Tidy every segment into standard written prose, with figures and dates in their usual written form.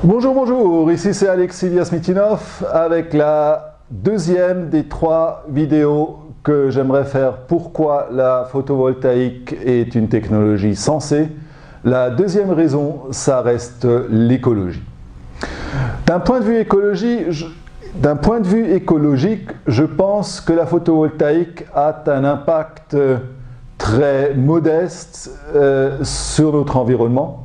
Bonjour, bonjour, ici c'est Alexis Viasmitinov avec la deuxième des 3 vidéos que j'aimerais faire. Pourquoi la photovoltaïque est une technologie sensée. La deuxième raison, ça reste l'écologie. D'un point de vue écologique, je pense que la photovoltaïque a un impact très modeste sur notre environnement.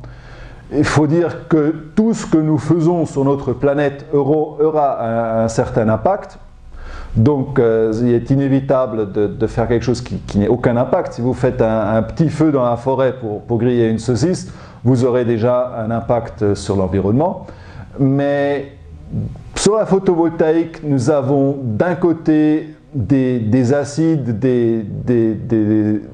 Il faut dire que tout ce que nous faisons sur notre planète aura un certain impact. Donc il est inévitable de faire quelque chose qui n'ait aucun impact. Si vous faites un petit feu dans la forêt pour griller une saucisse, vous aurez déjà un impact sur l'environnement. Mais sur la photovoltaïque, nous avons d'un côté des acides, des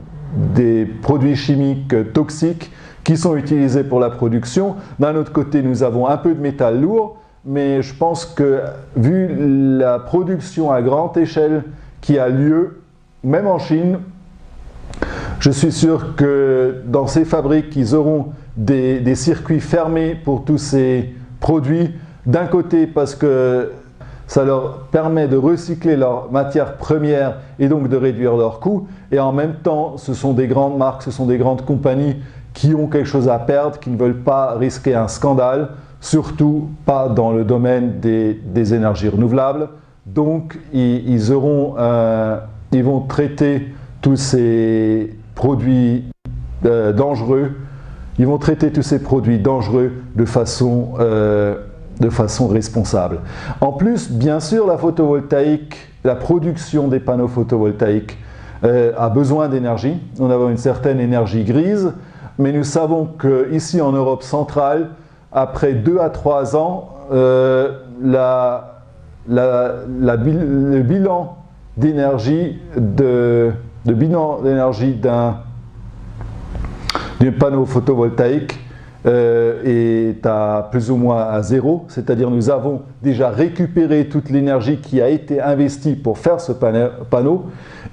produits chimiques toxiques qui sont utilisés pour la production. D'un autre côté, nous avons un peu de métal lourd, mais je pense que vu la production à grande échelle qui a lieu, même en Chine, je suis sûr que dans ces fabriques, ils auront des circuits fermés pour tous ces produits. D'un côté, parce que ça leur permet de recycler leurs matières premières et donc de réduire leurs coûts. Et en même temps, ce sont des grandes marques, ce sont des grandes compagnies qui ont quelque chose à perdre, qui ne veulent pas risquer un scandale, surtout pas dans le domaine des énergies renouvelables. Donc, ils vont traiter tous ces produits dangereux. Ils vont traiter tous ces produits dangereux de façon responsable. En plus, bien sûr, la photovoltaïque, la production des panneaux photovoltaïques a besoin d'énergie. On a une certaine énergie grise, mais nous savons qu'ici en Europe centrale, après 2 à 3 ans, le bilan d'énergie d'un panneau photovoltaïque est à plus ou moins à 0, c'est-à-dire nous avons déjà récupéré toute l'énergie qui a été investie pour faire ce panneau,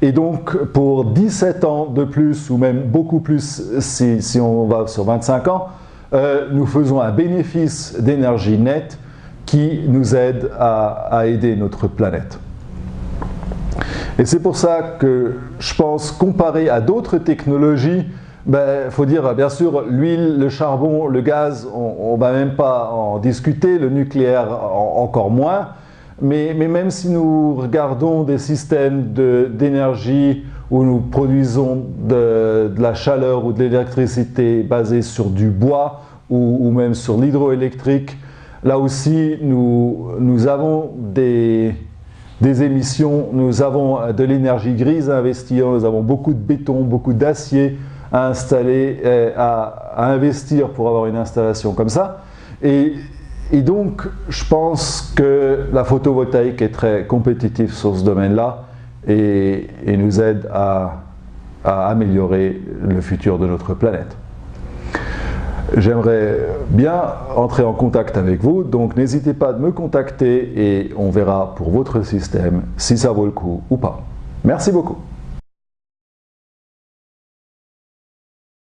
et donc pour 17 ans de plus, ou même beaucoup plus si on va sur 25 ans, nous faisons un bénéfice d'énergie nette qui nous aide à aider notre planète. Et c'est pour ça que je pense, comparé à d'autres technologies, il faut dire, bien sûr, l'huile, le charbon, le gaz, on ne va même pas en discuter, le nucléaire encore moins. Mais même si nous regardons des systèmes d'énergie où nous produisons de la chaleur ou de l'électricité basée sur du bois ou même sur l'hydroélectrique, là aussi nous avons des émissions, nous avons de l'énergie grise à investir, nous avons beaucoup de béton, beaucoup d'acier à installer, à investir pour avoir une installation comme ça. Et donc, je pense que la photovoltaïque est très compétitive sur ce domaine-là et nous aide à améliorer le futur de notre planète. J'aimerais bien entrer en contact avec vous, donc n'hésitez pas à me contacter et on verra pour votre système si ça vaut le coup ou pas. Merci beaucoup.